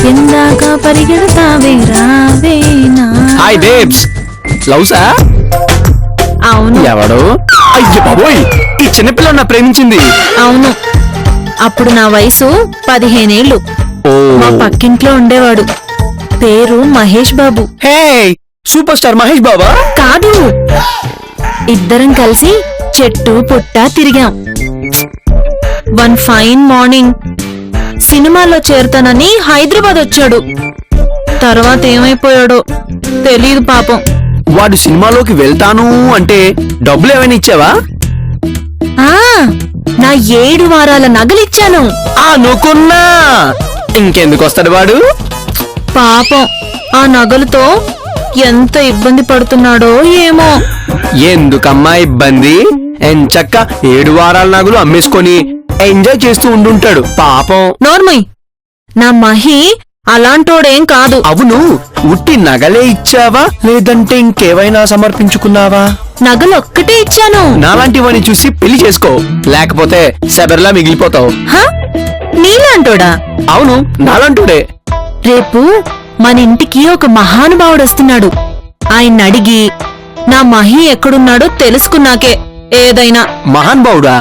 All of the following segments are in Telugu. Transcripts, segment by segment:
ఎందాక పరిగెడతావే రావేనా. Hi babes, లవ్సా? అవును. ఎవడు? అయ్య బాబోయ్, ఈ చిన్నపిల్ల నా ప్రేమించింది. అవును, అప్పుడు నా వయసు 15 ఏళ్ళు. మా పక్కింట్లో ఉండేవాడు, పేరు మహేష్ బాబు. హే, సూపర్ స్టార్ మహేష్ బాబా? కాదు, ఇద్దరం కలిసి చెట్టు పుట్ట తిరిగాం. వన్ ఫైన్ మార్నింగ్ సినిమాలో చేరతానని హైదరాబాద్ వచ్చాడు. తర్వాత ఏమైపోయాడో తెలీదు పాపం. వాడు సినిమాలోకి వెళ్తాను అంటే డబ్బులు ఏమైనా ఇచ్చావా? నా 7 వారాల నగలిచ్చాను. అనుకున్నా. ఇంకెందుకు వస్తాడు వాడు? పాపం, ఆ నగలతో ఎంత ఇబ్బంది పడుతున్నాడో ఏమో. ఎందుకమ్మా ఇబ్బంది? ఎంచక్క 7 వారాల నగలు అమ్మేసుకొని ఎంజాయ్ చేస్తూ ఉండుంటాడు పాపం. నోర్మయ్, నా మహి అలాంటోడేం కాదు. అవును, ఉట్టి నగలే ఇచ్చావా లేదంటే ఇంకేవైనా సమర్పించుకున్నావా? నగలొక్కటే ఇచ్చాను. నాలాంటి వాడిని చూసి పెళ్లి చేసుకో, లేకపోతే శబర్లా మిగిలిపోతావు. నీలాంటోడా? అవును, నాలాంటోడే. రేపు మన ఇంటికి ఒక మహానుభావుడొస్తున్నాడు. ఆయన్ని అడిగి నా మహి ఎక్కడున్నాడో తెలుసుకున్నాకే ఏదైనా. మహానుభావుడా?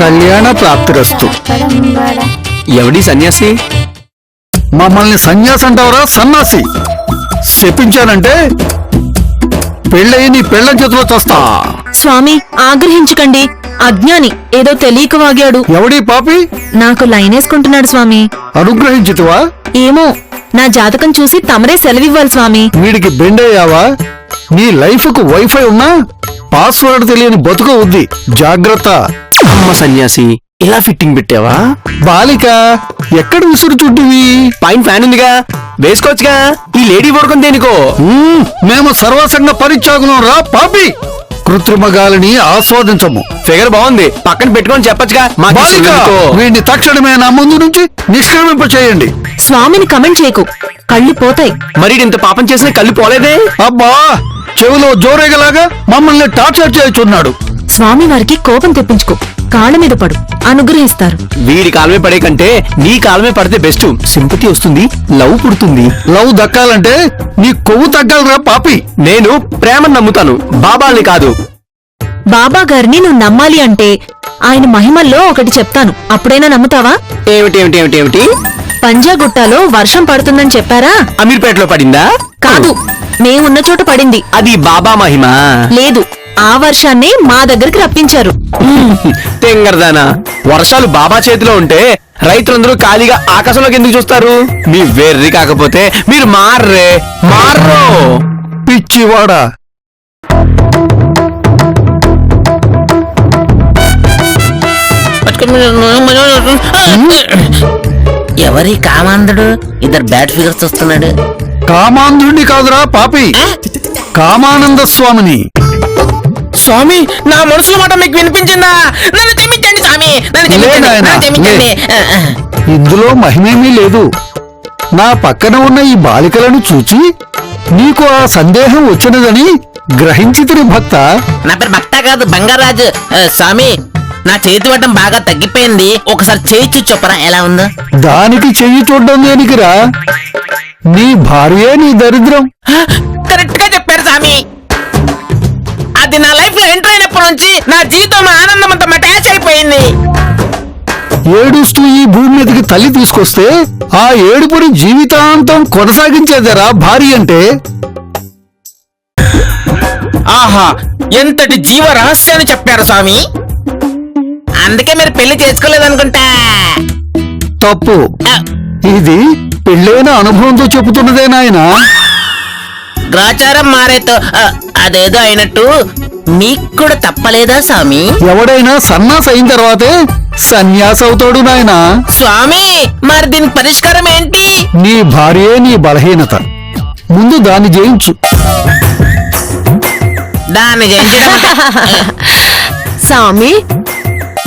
కళ్యాణ ప్రాప్తిరస్తు. ఎవడి సన్యాసి? మమ్మల్ని సన్యాసి అంటావరా సన్నాసి? శపించానంటే పెళ్ళయి నీ పెళ్ళ చేతిలో చస్తా. స్వామి, ఆగ్రహించకండి, అజ్ఞాని, ఏదో తెలియక వాగాడు. ఎవడీ పాపి? నాకు లైనేసుకుంటున్నాడు స్వామి. అనుగ్రహించుతువా? ఏమో, నా జాతకం చూసి తమరే సెలవివ్వాలి స్వామి. వీడికి బెండయ్యావా? నీ లైఫ్ కు వైఫై ఉన్నా పాస్వర్డ్ తెలియని బతుకు ఉంది, జాగ్రత్త. అమ్మ సన్యాసి, ఇలా ఫిట్టింగ్ పెట్టావా? బాలిక, ఎక్కడ విసురుచుంటివి? పైన ఫ్యాన్ ఉందిగా, వేసుకోవచ్చుగా. ఈ లేడీ వర్గం దేనికో? మేము సర్వసంగ పరిత్యాగులం రా పాపి. కృత్రిమ గాలిని ఆస్వాదించము. ఫిగర్ బాగుంది, పక్కన పెట్టుకొని చెప్పచ్చుగా. వీడిని తక్షణమే నా ముందు నుంచి నిష్క్రమింప చేయండి. స్వామిని కమెంట్ చేయకు, కళ్ళు పోతాయి. మరి ఇంత పాపం చేసిన కళ్ళు పోలేదే? అబ్బా, చెవిలో జోరేగలాగా మమ్మల్ని టార్చర్ చేయుచున్నాడు. స్వామి వారికి కోపం తెప్పించుకో, కాళ్ళ మీద పడు, అనుగ్రహిస్తారు. వీడి కాలమే పడే కంటే నీ కాలమే పడితే బెస్ట్. సింపతి వస్తుంది, లవ్ పుడుతుంది. లవ్ దక్కాలంటే నీ కొవ్వు తగ్గాలరా పాపి. నేను ప్రేమను నమ్ముతాను, బాబాల్ని కాదు. బాబా గారిని నువ్వు నమ్మాలి అంటే ఆయన మహిమల్లో ఒకటి చెప్తాను, అప్పుడైనా నమ్ముతావా? ఏమిటి? పంజాగుట్టాలో వర్షం పడుతుందని చెప్పారా? అమీర్పేటలో పడిందా? కాదు, మేమున్న చోట పడింది. అది బాబా మహిమ లేదు, ఆ వర్షాన్ని మా దగ్గరికి రప్పించారు. తెంగరదానా, వర్షాలు బాబా చేతిలో ఉంటే రైతులందరూ ఖాళీగా ఆకాశంలోకి ఎందుకు చూస్తారు? మీ వెర్రి కాకపోతే మీరు మార్రే. పిచ్చివాడా. ఎవరి కామాంధుడు? ఇద్దరు బ్యాట్ ఫిగర్స్ వస్తున్నాడు. కామాంధుడిని కాదురా పాపి, కామానంద స్వామిని. స్వామి, నా మనసులో మాట మీకు వినిపించిందా? నన్ను క్షమించండి స్వామి, నన్ను క్షమించండి. ఇందులో మహిమేమీ లేదు. నా పక్కన ఉన్న ఈ బాలికలను చూచి నీకు ఆ సందేహం వచ్చినదని గ్రహించితిని భక్త. నా పేరు భక్త కాదు, బంగారాజు. స్వామి, నా చేతి వడ్డం బాగా తగ్గిపోయింది, ఒకసారి చేయి చెప్పరా ఎలా ఉందో? దానికి చెయ్యి చూడడం దేనికిరా? నీ భార్యే నీ దరిద్రం. కరెక్ట్ గా చెప్పారు స్వామి. అది నా లైఫ్ లో ఎంటర్ అయినప్పటి నుంచి నా జీవితంలో ఆనందం అంతా మటాచ్ అయిపోయింది. ఏడుస్తూ ఈ భూమి మీదకి తల్లి తీసుకొస్తే ఆ ఏడుపుని జీవితాంతం కొనసాగించేదరా భార్య అంటే. ఆహా, ఎంతటి జీవ రహస్యాన్ని చెప్పారు స్వామి. అందుకే మీరు పెళ్లి చేసుకోలేదనుకుంటా. తప్పు. ఇది పెళ్ళైన అనుభవంతో చెబుతున్నదే నాయనా. గ్రాచారం మారేతో అదేదో అయినట్టు మీకు కూడా తప్పలేదా స్వామి? ఎవడైనా సన్నాస్ అయిన తర్వాతే సన్యాసి అవుతాడు నాయనా. స్వామి మరి దీనికి పరిష్కారం ఏంటి? నీ భార్యే నీ బలహీనత, ముందు దాన్ని జయించు. దాన్ని జయించడం స్వామి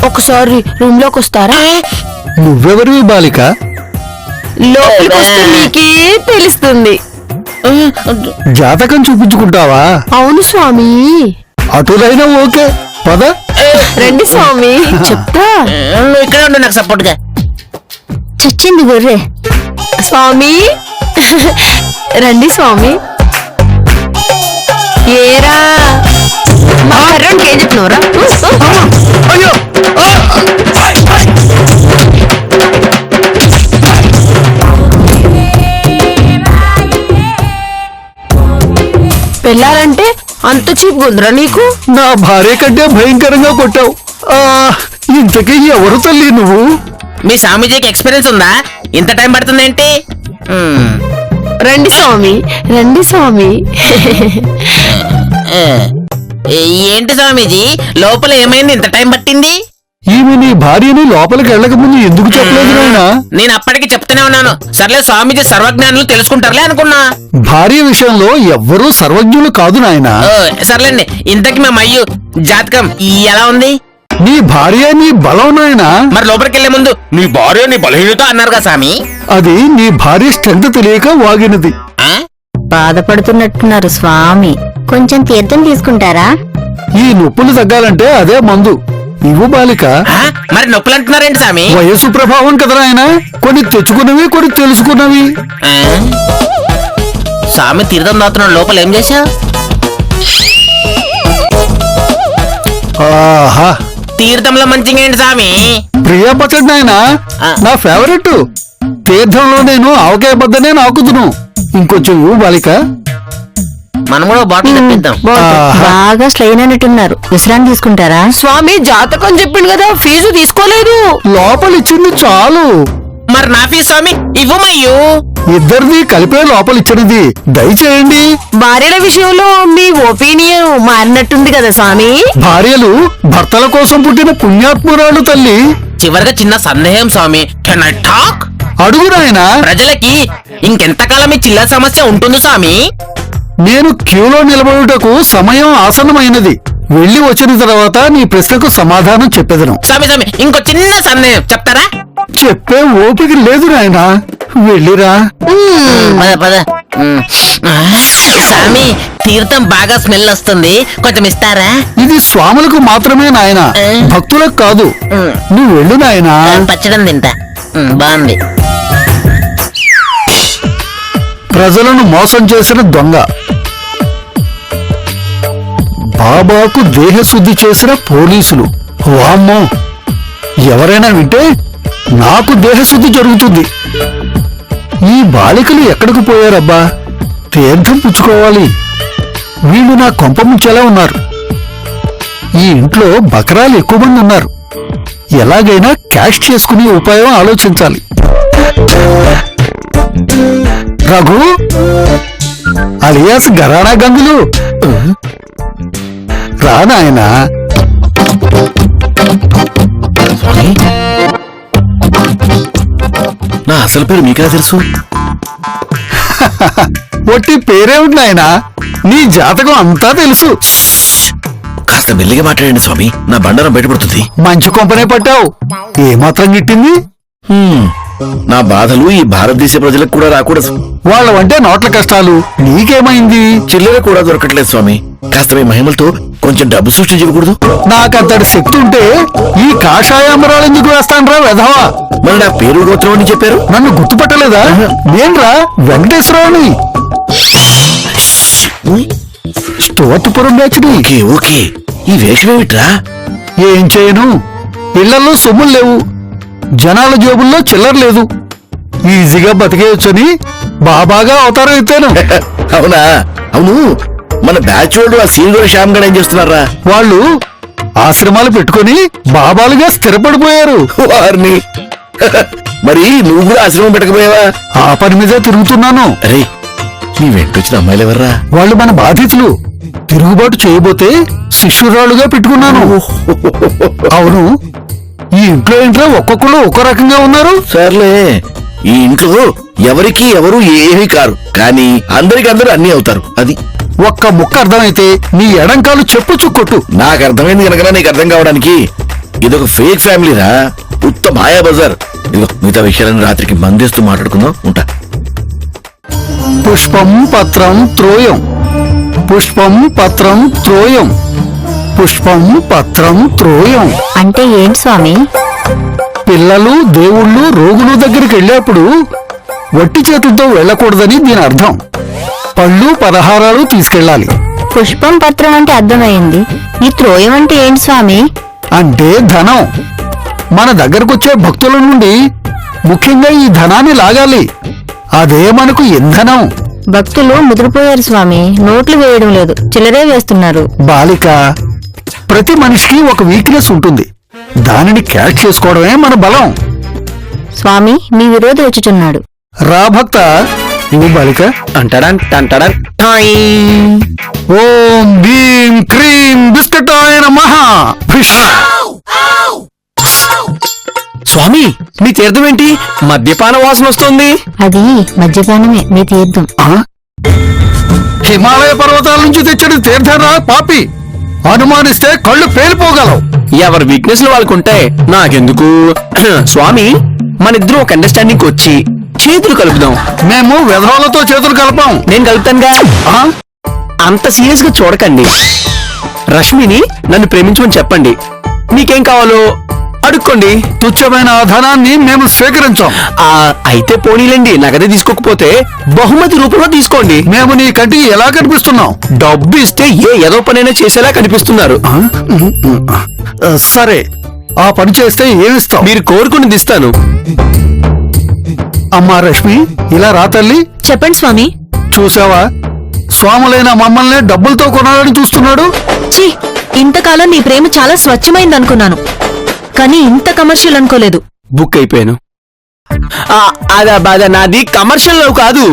ఒకసారి రూమ్ లోకి వస్తారా? నువ్వెవరివి బాలిక? లోపలికి వస్తే మీకే తెలుస్తుంది. జాతకం చూపించుకుంటావా? అవును స్వామి. అటులైనా ఓకే, పద. రండి స్వామి చెప్తా. నువ్వు ఇక్కడ ఉండు నాకు సపోర్ట్ గా. చచ్చింది గొర్రె. స్వామి రండి స్వామి. ఏరా మా కర్రోనికి ఏం చెప్పినవరా? అయ్యో! పెళ్ళాలంటే అంత చీప్ గుందిరా నీకు? నా భార్య కంటే భయంకరంగా కొట్టావు. ఇంతకీ ఎవరు తల్లి నువ్వు? మీ స్వామీజీకి ఎక్స్పీరియన్స్ ఉందా? ఇంత టైం పడుతుంది ఏంటి? రండి స్వామి, రండి స్వామి. ఏంటి స్వామీజీ లోపల ఏమైంది ఇంత టైం పట్టింది? ఈమె నీ భార్యని లోపలికి వెళ్ళక ముందు ఎందుకు చెప్పలేదు నాయనా? నేను అప్పటికి చెప్తూనే ఉన్నాను. సర్లే స్వామీజీ సర్వజ్ఞానులు తెలుసుకుంటారులే అనుకున్నా. భార్య విషయంలో ఎవ్వరూ సర్వజ్ఞులు కాదు నాయనా. ఓ, సర్లేండి. ఇంతకి మా మయ్యు జాతకం ఎలా ఉంది? నీ భార్య నీ బలం నాయనా. మరి లోపలికి వెళ్లే ముందు నీ భార్య నీ బలహీనత అన్నారు కదా స్వామి. అది నీ భార్య స్ట్రెంత్ తెలియక వాగినది. ఆ? బాధపడుతున్నట్టున్నారు స్వామి. కొంచెం తీర్థం తీసుకుంటారా? ఈ నొప్పులు తగ్గాలంటే అదే మందు. ఇవ్వు బాలిక. ఆ? మరి నొప్పులు అంటున్నారేంటి స్వామి? వయస్సు ప్రభావం కదా నాయనా. కొన్ని తెచ్చుకున్నవి, కొన్ని తెలుసుకున్నవి. ఆ? స్వామి తీర్థం దాతున్నాడు, లోపల ఏం చేశా? ఆహా, తీర్థంలో మంచిగా ఏంటి స్వామి? ప్రియా పచ్చడి నాయనా, నా ఫేవరెట్. తీర్థంలో నేను ఆవకాయ బద్దనే నాకుదును. ఇంకొంచెం ఇవ్వు బాలిక. మనం కూడా బాటిల్ తెప్పిద్దాం. బాగా స్ట్రెయిన్ అన్నట్టున్నారు. విశ్రాంతి తీసుకుంటారా? స్వామి జాతకం చెప్పిండు కదా, ఫీజు తీసుకోలేదు. లోపలిచ్చింది చాలు. మరి నా ఫీజు స్వామి ఇవ్వమయ్యూ. ఇద్దరిది కలిపే లోపలిచ్చినది. దయచేయండి. భార్యల విషయంలో మీ ఒపీనియన్ మారినట్టుంది కదా స్వామి. భార్యలు భర్తల కోసం పుట్టిన పుణ్యాత్మురాలు తల్లి. చివరిగా చిన్న సందేహం స్వామి. Can I talk? అడుగు నాయనా. ప్రజలకి ఇంకెంతకాలం ఈ చిల్లర సమస్య ఉంటుంది స్వామి? నేను క్యూలో నిలబడుటకు సమయం ఆసన్నమైనది. వెళ్లి వచ్చిన తర్వాత నీ ప్రశ్నకు సమాధానం చెప్పెదను. స్వామి స్వామి ఇంకో చిన్న సందేహం చెప్తారా? చెప్పే ఓపిక లేదు నాయనా. వెళ్ళిరా. పద పద. స్వామి తీర్థం బాగా స్మెల్ వస్తుంది, కొంచెం ఇస్తారా? ఇది స్వాములకు మాత్రమే నాయనా, భక్తులకు కాదు. నువ్వు వెళ్ళు నాయనా. పచ్చడం తింటా. బాగుంది. ప్రజలను మోసం చేసిన దొంగ, బాబాకు దేహశుద్ధి చేసిన పోలీసులు. వామ్మో, ఎవరైనా వింటే నాకు దేహశుద్ధి జరుగుతుంది. ఈ బాలికలు ఎక్కడికి పోయారబ్బా? తీర్థం పుచ్చుకోవాలి. వీళ్ళు నా కొంప ముంచెలా ఉన్నారు. ఈ ఇంట్లో బకరాలు ఎక్కువ మంది ఉన్నారు. ఎలాగైనా క్యాష్ చేసుకునే ఉపాయం ఆలోచించాలి. రఘు అలియాస్ గరాణా గంగులు, రా నాయనా. నా అసలు పేరు మీకెలా తెలుసు? ఒట్టి పేరేమిటి నాయనా? నీ జాతకం అంతా తెలుసు. కాస్త మెల్లిగా మాట్లాడండి స్వామి, నా బండారం బయటపడుతుంది. మంచి కొంపనే పట్టావు. ఏమాత్రం గిట్టింది? నా బాధలు ఈ భారతదేశ ప్రజలకు కూడా రాకూడదు. వాళ్ళవంటే నోట్ల కష్టాలు. నీకేమైంది? చిల్లర కూడా దొరకట్లేదు స్వామి. కాస్త మీ మహిమలతో కొంచెం డబ్బు సృష్టించకూడదు? నాకంతటి శక్తి ఉంటే ఈ కాషాయాంబరాలు ఎందుకు వేస్తానరా వెధవా? మరి నా పేరు గోత్రం అని చెప్పారు. నన్ను గుర్తుపట్టలేదా? నేన్రా వెంకటేశ్వరరావుని, స్టోర్పురం బ్యాచ్ని. ఓకే ఓకే, ఈ వేషమేమిట్రా? ఏం చేయను, ఇళ్లలో సొమ్ములు లేవు, జనాల జేబుల్లో చిల్లర లేదు. ఈజీగా బతికేయొచ్చని బాబాగా అవతారం ఎత్తాను. అవునా? అవును, మన బ్యాచ్ వాళ్ళు ఆ సీనియర్ శ్యామ్ గడ్ ఏం చేస్తున్నారా? వాళ్ళు ఆశ్రమాలు పెట్టుకుని బాబాలుగా స్థిరపడిపోయారు. వారిని మరి నువ్వు కూడా ఆశ్రమం పెట్టకపోయావా? ఆ పని మీదే తిరుగుతున్నాను. అరే, నీ వెంటొచ్చిన అమ్మాయిలు ఎవర్రా? వాళ్ళు మన బాధితులు. తిరుగుబాటు చేయబోతే శిష్యురాలుగా పెట్టుకున్నాను. అవును, ఈ ఇంట్లో ఒక్కొక్కరు ఒక్కో రకంగా ఉన్నారు. సర్లే, ఈ ఇంట్లో ఎవరికి ఎవరు ఏమీ కారు, కానీ అందరికి అందరూ అన్ని అవుతారు. అది ఒక్క ముక్క అర్థమైతే నీ ఎడంకాలు చెప్పు చుక్కొట్టు. నాకు అర్థమైంది కనుక నీకు అర్థం కావడానికి. ఇదొక ఫేక్ ఫ్యామిలీరా, ఉత్త మాయా బజార్. ఇదిగో మిగతా విషయాలను రాత్రికి మందేస్తూ మాట్లాడుకుందాం. ఉంటా. పుష్పం పత్రం త్రోయం, పుష్పం పత్రం త్రోయం, పుష్పం పత్రం త్రోయం. అంటే ఏంటి స్వామి? పిల్లలు, దేవుళ్ళు, రోగులు దగ్గరికి వెళ్ళేప్పుడు వట్టి చేతులతో వెళ్ళకూడదని దీని అర్థం. పళ్ళు, పలహారాలు తీసుకెళ్ళాలి. పుష్పం పత్రం అంటే అర్థమైంది. ఈ త్రోయం అంటే ఏంటి స్వామి? అంటే ధనం. మన దగ్గరకొచ్చే భక్తుల నుండి ముఖ్యంగా ఈ ధనాన్ని లాగాలి. అదే మనకు ఇంధనం. భక్తులు ముదిరిపోయారు స్వామి, నోట్లు వేయడం లేదు, చిల్లరే వేస్తున్నారు. బాలిక, ప్రతి మనిషికి ఒక వీక్నెస్ ఉంటుంది. దానిని క్యాచ్ చేసుకోవడమే మన బలం. స్వామి, మీ విరోధి వచ్చుచున్నాడు. రా భక్త, ఇవి బాలిక. అంటాడన్ అంటాడన్ ఓం భీం క్రీం బిస్కటాయ నమః. ఫిష్. స్వామి, మీ తీర్థం ఏంటి మద్యపాన వాసన వస్తుంది? అది మద్యపానమే, మీ తీర్థం. ఆ? హిమాలయ పర్వతాల నుంచి తెచ్చిన తీర్థరా పాపి. అనుమానిస్తే కళ్ళు పేలిపోగలవు. ఎవరి వీక్నెస్ వాళ్ళకుంటే నాకెందుకు? స్వామి, మన ఇద్దరు ఒక అండర్స్టాండింగ్ వచ్చి చేతులు కలుపుదాం. మేము విధవలతో చేతులు కలపాం. నేను కలుపుతానుగా. ఆ? అంత సీరియస్ గా చూడకండి. రష్మిని నన్ను ప్రేమించమని చెప్పండి. మీకేం కావాలో అడుక్కోండి. తుచ్చమైన ఆ ధనాన్ని మేము స్వీకరించాం. అయితే పోనీలండి, నగదే తీసుకోకపోతే బహుమతి రూపంలో తీసుకోండి. మేము నీ కంటికి ఎలా కనిపిస్తున్నాం? డబ్బు ఇస్తే ఏ ఏదో పనైనా చేసేలా కనిపిస్తున్నారు. సరే, ఆ పని చేస్తే ఏమిస్తాం? మీరు కోరుకుని ఇస్తాను. అమ్మా రష్మి, ఇలా రా తల్లి. చెప్పండి స్వామి. చూసావా, స్వాములైన మమ్మల్ని డబ్బులతో కొనాలని చూస్తున్నాడు. ఛీ, ఇంతకాలం నీ ప్రేమ చాలా స్వచ్ఛమైంది అనుకున్నాను, కానీ ఇంత కమర్షియల్ అనుకోలేదు. బుక్ అయిపోయాను. అదా నాది కమర్షియల్ లవ్ కాదు.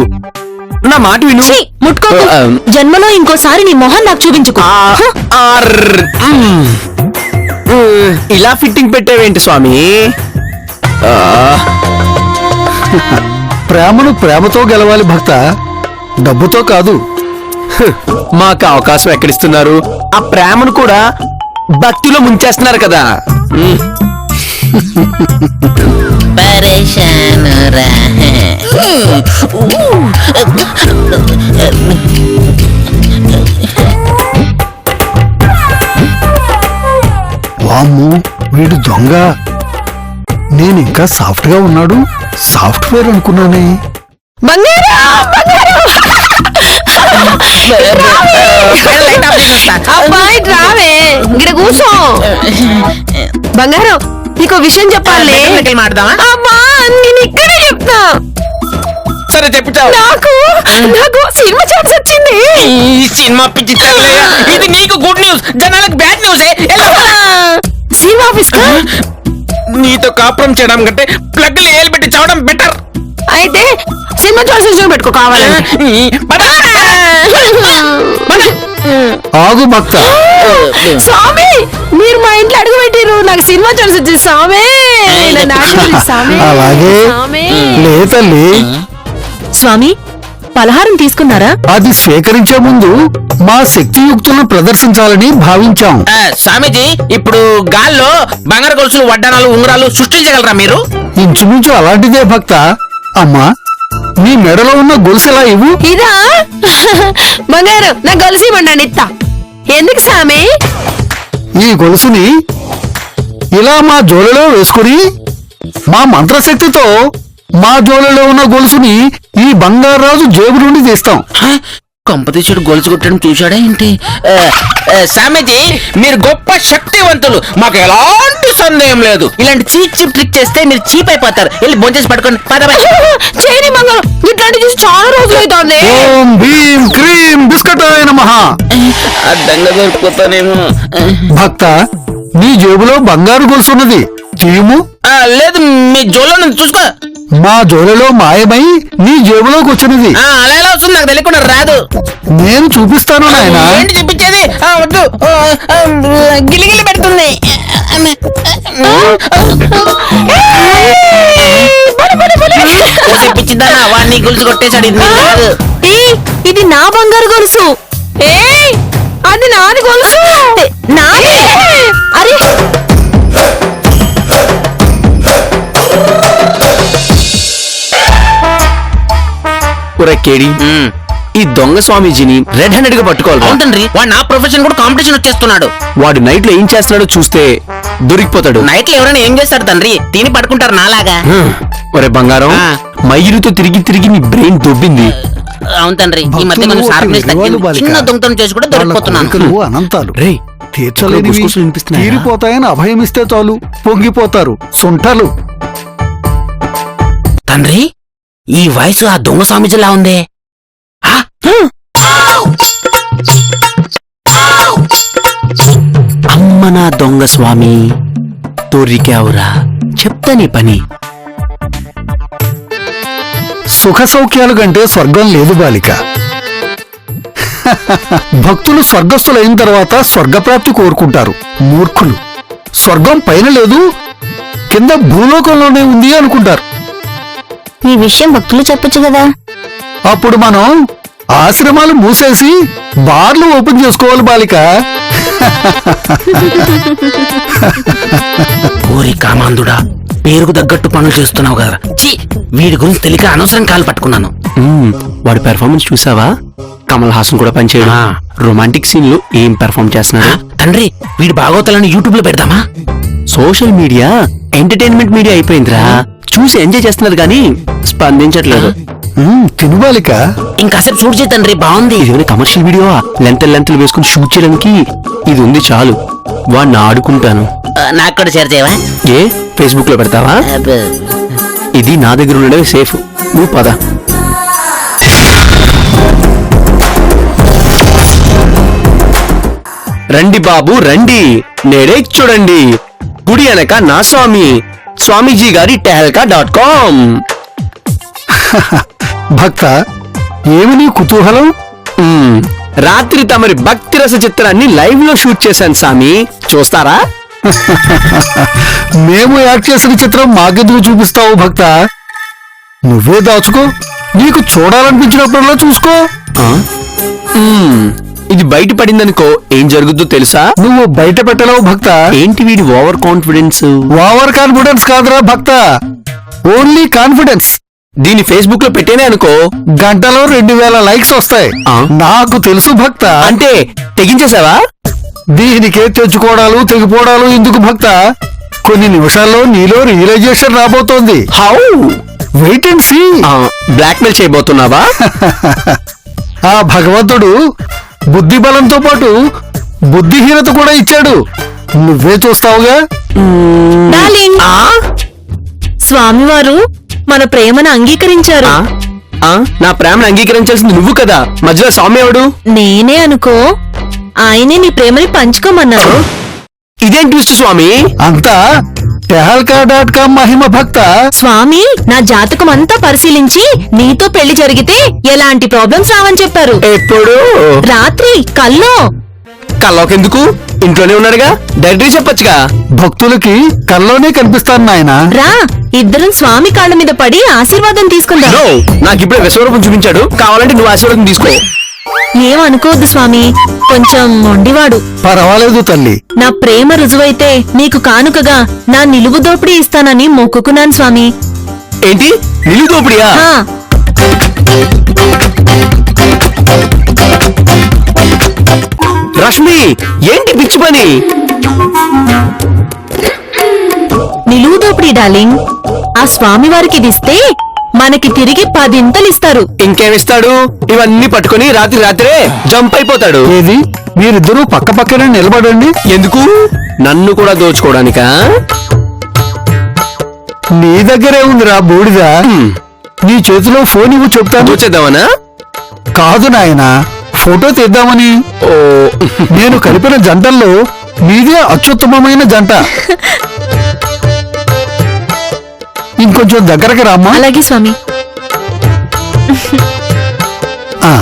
నా మాట విను. ఛీ, ముట్టుకోకు. జన్మలో ఇంకోసారి నీ మొహం నాకు చూపించుకో. ఇలా ఫిట్టింగ్ పెట్టేవేంటి స్వామి? ప్రేమను ప్రేమతో గెలవాలి భక్త, డబ్బుతో కాదు. మాకు అవకాశం ఎక్కడిస్తున్నారు? ఆ ప్రేమను కూడా భక్తిలో ముంచేస్తున్నారు కదా. వామ్ము, వీడు దొంగ. నేనింకా సాఫ్ట్ గా ఉన్నాడు, సాఫ్ట్వేర్ అనుకున్నానే. అబ్బాయి రావే, ఇక్కడ కూర్చో. బంగారం, నీకు విషయం చెప్పాలి. మాడదామా? అబ్బా, నేను ఇక్కడే చెప్తా. సరే చెప్పుతావు. నాకు సినిమా ఛాన్స్ వచ్చింది. ఈ సినిమా పిచ్చి తగలయ్యా. ఇది నీకు గుడ్ న్యూస్, జనాలకు బ్యాడ్ న్యూస్. సినిమా ఆఫీస్ కా? నీతో కాపురం చేయడం కంటే ప్లగ్ ఏలు పెట్టి చావడం బెటర్. అయితే సినిమా ఛాన్స్ పెట్టుకో కావాలని. ఆగు భక్త. స్వామి, మీరు మా ఇంట్లో అడుగు పెట్టిరు, నాకు సినిమా ఛాన్స్ వచ్చింది. స్వామి, నన్ను ఆశీర్వదించు స్వామి. అలాగే స్వామి. లే తల్లి. స్వామి, పలహారం తీసుకున్నారా? అది స్వీకరించే ముందు మా శక్తియుక్తులను ప్రదర్శించాలని భావించాం. స్వామీజీ, ఇప్పుడు గాల్లో బంగారు గొలుసులు, వడ్డానాలు, ఉంగరాలు సృష్టించగలరా మీరు? ఇంచుమించు అలాంటిదే భక్త. అమ్మా, నీ మెడలో ఉన్న గొలుసులా ఇవ్వు. ఇదా బంగారు, నా గొలుసు ఇవ్వండి, ఇత్తా. ఎందుకు స్వామి? ఈ గొలుసుని ఇలా మా జోలలో వేసుకుని మా మంత్రశక్తితో మా జోలలో ఉన్న గొలుసుని ఈ బంగారాజు జేబు నుండి తీస్తాం. కంపతీసుడు గొలుసు కొట్టడం చూశాడా ఏంటి? స్వామీజీ, మీరు గొప్ప శక్తివంతులు, మాకు ఎలాంటి సందేహం లేదు. ఇలాంటి చీప్ చీప్ ట్రిక్ చేస్తే మీరు చీప్ అయిపోతారు. వెళ్ళి భోంచేసి పడుకోండి. చేయని బంగారం, ఇట్లాంటి చూసి చాలా రోజులు అవుతుంది. ఓం భీం క్రీం బిస్కటాయ నమః. దొరికిపోతానేమో. భక్త, నీ జేబులో బంగారు గొలుసు ఉన్నది, చీము లేదు మీ జోలో నుంచి చూసుకో. మా జోలలో మాయమై నీ జేబులోకి వచ్చినది. అలా ఎలా వస్తుంది నాకు తెలియకుండా రాదు. నేను చూపిస్తాను నాయనా. ఏంటి చూపించేది? వద్దు, గిలిగిలి పెడుతుంది. పిచ్చిదానా వాడిని గొలుసు కొట్టేశాడు. ఇది నీకు కాదు. ఇది నా బంగారు గొలుసు. అది నాది గొలుసు. నాదే. అరే ఒరే కేడి, ఈ దొంగ స్వామీజీని రెడ్ హ్యాండెడ్ గా పట్టుకోవాలి. అవునండి, వాడు నా ప్రొఫెషన్ కూడా కాంపిటీషన్ వచ్చేస్తున్నాడు. వాడు నైట్ లో ఏం చేస్తున్నాడో చూస్తే దొరికిపోతాడు. నైట్ లో ఎవరైనా ఏం చేస్తారు తండ్రి? తిని పడుకుంటారు నాలాగా. ఒరే బంగారం, మైలుతో తిరిగి తిరిగి నీ బ్రెయిన్ దొబ్బింది. అవును తండ్రి, ఈ మధ్య కొంచెం షార్ప్నెస్ తగ్గింది. చిన్న దొంగతనం చేసి కూడా దొరికిపోతున్నాను. కోరికలు అనంతాలు రేయ్, తీర్చలేనివి గుసగుసలు వినిపిస్తున్నాయా? తీరిపోతాయని అభయమిస్తే చాలు పొంగిపోతారు సుంఠలు. తండ్రి, ఈ వయసు ఆ దొంగ స్వామిజీలా ఉందే. అమ్మ నా దొంగ స్వామి, తోరికావురా, చెప్తా నీ పని. సుఖ సౌఖ్యాలు కంటే స్వర్గం లేదు బాలిక. భక్తులు స్వర్గస్థులైన తర్వాత స్వర్గప్రాప్తి కోరుకుంటారు. మూర్ఖులు స్వర్గం పైన లేదు, కింద భూలోకంలోనే ఉంది అనుకుంటారు. ఈ విషయం భక్తులు చెప్పొచ్చు కదా. అప్పుడు మనం ఆశ్రమాలు మూసేసి బార్లు ఓపెన్ చేసుకోవాలి బాలిక. ఓరి కామాంధుడా, పేరుకు తగ్గట్టు పనులు చేస్తున్నావు కదా. ఛీ, వీడి గురించి తెలియక అనవసరం కాలు పట్టుకున్నాను. వాడి పెర్ఫార్మెన్స్ చూసావా? కమల్ హాసన్ కూడా పనిచేయడు. రొమాంటిక్ సీన్ లో ఏం పెర్ఫార్మ్ చేస్తున్నాడు. తండ్రి, వీడి భాగవతాలను యూట్యూబ్ లో పెడదామా? సోషల్ మీడియా ఎంటర్టైన్మెంట్ మీడియా అయిపోయిందిరా. చూసి ఎంజాయ్ చేస్తున్నారు కానీ స్పందించట్లేదు. తిను బాలిక. ఇంకాసేపు షూట్ చేయి తండ్రి, బాగుంది. ఇది కమర్షియల్ వీడియో, లెంతలు వేసుకుని షూట్ చేయడానికి ఇది ఉంది చాలు. వాడిని ఆడుకుంటాను. నాకు కూడా షేర్ చేయవా? ఏ ఫేస్బుక్ లో పెడతావా? ఇది నా దగ్గర ఉండడే సేఫ్. నువ్వు పద. రండి బాబు రండి, నేడే చూడండి. గుడి అనక నా స్వామి, స్వామీజీ గారి tehelka.com. భక్త, ఏమి నీ కుతూహలం? రాత్రి తమరి భక్తి రస చిత్రాన్ని లైవ్ లో షూట్ చేశాను స్వామి, చూస్తారా? మేము యాక్ట్ చేసిన చిత్రం మాకెందుకు చూపిస్తావు భక్త? నువ్వే దాచుకో, నీకు చూడాలనిపించినప్పుడల్లా చూసుకో. ఇది బయట పడిందనుకో ఏం జరుగుతుందో తెలుసా? నువ్వు బయట పెట్టలేవు భక్త. ఏంటి వీడి ఓవర్ కాన్ఫిడెన్స్? ఓవర్ కాన్ఫిడెన్స్ కాదురా భక్త, ఓన్లీ కాన్ఫిడెన్స్. దీన్ని ఫేస్బుక్ లో పెట్టేనే అనుకో, గంటలో 2000 లైక్స్ వస్తాయి. నాకు తెలుసు భక్త. అంటే తెగించేసావా? దీనికే తెచ్చుకోవడాలు తెగిపోవడాలు ఎందుకు భక్త? కొన్ని నిమిషాల్లో నీలో రియలైజేషన్ రాబోతోంది. How? Wait and see. Blackmail చేయబోతున్నావా? ఆ భగవంతుడు బుద్ధి బలంతో పాటు బుద్ధిహీనత కూడా ఇచ్చాడు. నువ్వే చూస్తావుగా. డార్లింగ్, స్వామివారు మన ప్రేమను అంగీకరించారు. నా ప్రేమను అంగీకరించాల్సింది నువ్వు కదా, మధ్యలో స్వామి ఎవడు? నేనే అనుకో. ఆయనే నీ ప్రేమని పంచుకోమన్నారు. ఇదేం ట్విస్ట్ స్వామి? అంతా tehelka.com మహిమ భక్త. స్వామి నా జాతకం అంతా పరిశీలించి నీతో పెళ్లి జరిగితే ఎలాంటి ప్రాబ్లమ్స్ రావని చెప్పారు. ఎప్పుడు? రాత్రి కల్లో. కల్లోకెందుకు? ఇంట్లోనే ఉన్నాడుగా, డైరెక్ట్గా చెప్పొచ్చుగా. భక్తులకి కల్లోనే కనిపిస్తాను నాయన. రా, ఇద్దరం స్వామి కాళ్ళ మీద పడి ఆశీర్వాదం తీసుకుందాం. నో, నాకు ఇప్పుడే విశ్వరూపం చూపించాడు, కావాలంటే నువ్వు ఆశీర్వాదం తీసుకో. ఏమనుకోవద్దు స్వామి, కొంచెం మొండివాడు. పర్వాలేదు తల్లి. నా ప్రేమ రుజువైతే నీకు కానుకగా నా నిలువు దోపిడీ ఇస్తానని మొక్కుకున్నాను స్వామి. ఏంటి నిలువు దోపిడియా? హా, రష్మి, ఏంటి పిచ్చి పని? నిలువు దోపిడీ డార్లింగ్. ఆ స్వామి వారికి ఇది ఇస్తే మనకి తిరిగి 10 ఇంతలిస్తారు. ఇంకేమిస్తాడు? ఇవన్నీ పట్టుకొని రాత్రి రాత్రే జంప్ అయిపోతాడు. ఏది, మీరిద్దరూ పక్క పక్కనే నిలబడండి. ఎందుకు? నన్ను కూడా దోచుకోవడానికా? నీ దగ్గరే ఉందిరా బూడిద. నీ చేతిలో ఫోన్ ఇవ్వు చెప్తాను. దోచేద్దామనా? కాదు నాయనా, ఫోటో తీద్దామని. ఓ, నేను కలిపిన జంటల్లో నీదే అత్యుత్తమమైన జంట. ఇంకొంచెం దగ్గరకి రామ్మా. అలాగే స్వామి. ఆ,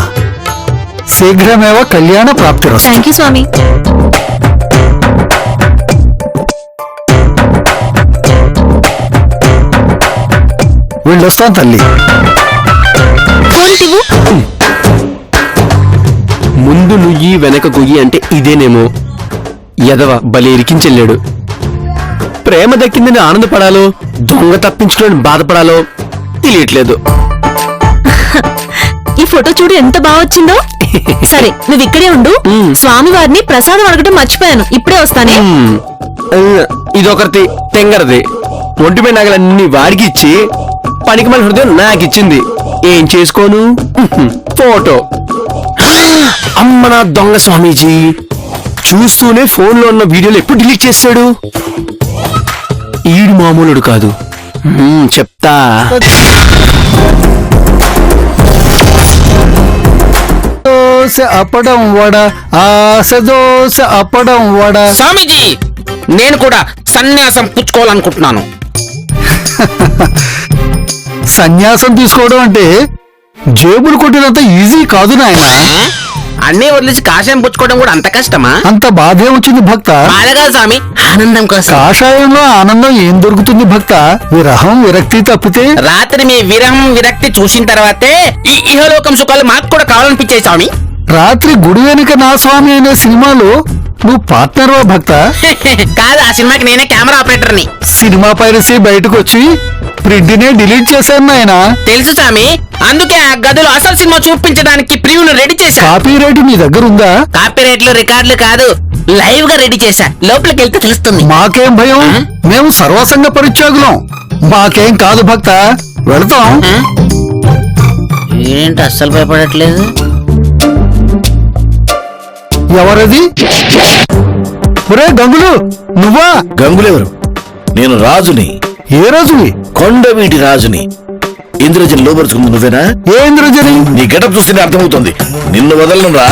శీఘ్రమేవ కళ్యాణ ప్రాప్తిరస్తు. థ్యాంక్ యూ స్వామి. వెళ్ళొస్తాను తల్లి. ఫోన్ ఇవ్వు. ముందు నుయ్యి వెనక గొయ్యి అంటే ఇదేనేమో. ఎదవ బలి ఇరికించెళ్ళాడు. ప్రేమ దక్కిందని ఆనందపడాలో దొంగ తప్పించుకోని బాధపడాలో తెలియట్లేదు. ఈ ఫోటో చూడు ఎంత బాగా వచ్చిందో. సరే నువ్వు ఇక్కడే ఉండు. స్వామి వారిని ప్రసాదం అడగటం మర్చిపోయాను. ఇప్పుడే వస్తానే. ఇదొకటి తెంగరది. ఒంటిపై నగలన్నీ వాడికి ఇచ్చి పనికి మన హృదయం నాకిచ్చింది. ఏం చేసుకోను? ఫోటో. అమ్మ నా దొంగ స్వామీజీ చూస్తూనే ఫోన్ లో ఉన్న వీడియోలు ఎప్పుడు డిలీట్ చేశాడు? ఈడు మామూలుడు కాదు. చెప్తా. దోశ అప్పడం వడ, ఆశ దోశ అప్పడం వడ. స్వామీజీ నేను కూడా సన్యాసం పుచ్చుకోవాలనుకుంటున్నాను. సన్యాసం తీసుకోవడం అంటే జేబులు కొట్టినంత ఈజీ కాదు నాయన. అన్నీ వదిలేసి కాషాయం పుచ్చుకోవడం కూడా అంత కష్టమా? అంత బాధే వచ్చింది భక్త. బాధగా స్వామి, ఆనందం కోసం. కాషాయంలో ఆనందం ఏం దొరుకుతుంది భక్త? విరహం విరక్తి తప్పితే. రాత్రి మీ విరహం విరక్తి చూసిన తర్వాతే ఈ ఇహలోకం సుఖాలు మాకు కూడా కావాలనిపించాయి స్వామి. రాత్రి గుడి వెనుక నా స్వామి అనే సినిమాలో నువ్వు పార్ట్నర్వా భక్త? కాదు, ఆ సినిమాకి నేనే కెమెరా ఆపరేటర్ని. సినిమా పైరసీ బయటకు వచ్చి ప్రింట్నే డిలీట్ చేశాను నాయన. తెలుసు స్వామి, అందుకే ఆ గదిలో అసలు సినిమా చూపించడానికి ప్రివ్యూను రెడీ చేశా. కాపీ రైట్ నీ దగ్గర ఉందా? కాపీరైట్లు రికార్డులు కాదు, లైవ్ గా రెడీ చేశా. లోపలికి వెళ్తే తెలుస్తుంది. మాకేం భయం, మేము సర్వసంగ పరిత్యాగులం. మాకేం కాదు భక్త, వెళతాం. ఏంటి అస్సలు భయపడట్లేదు? ఎవరది? ఒరే గంగులు, నువ్వా? గంగులెవరు? నేను రాజుని, ఏ రాజువి? కొండవీటి రాజుని. ఇంద్రజని లోపరుచుకుంది నువ్వేనా? ఏ ఇంద్రజని? నీ గెటప్ చూస్తేనే అర్థమవుతుంది. నిన్ను వదలను రా.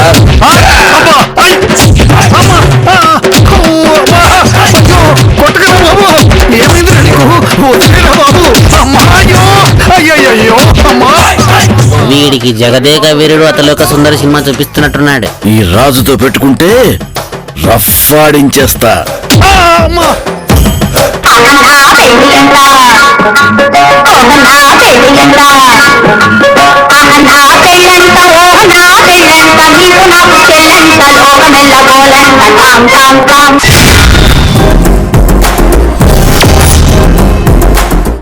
వీడికి జగదేక వీరుడు అతలోక సుందరి సినిమా చూపిస్తున్నట్టున్నాడు. ఈ రాజుతో పెట్టుకుంటే రఫ్ఫాడించేస్తా. పెళ్ళంట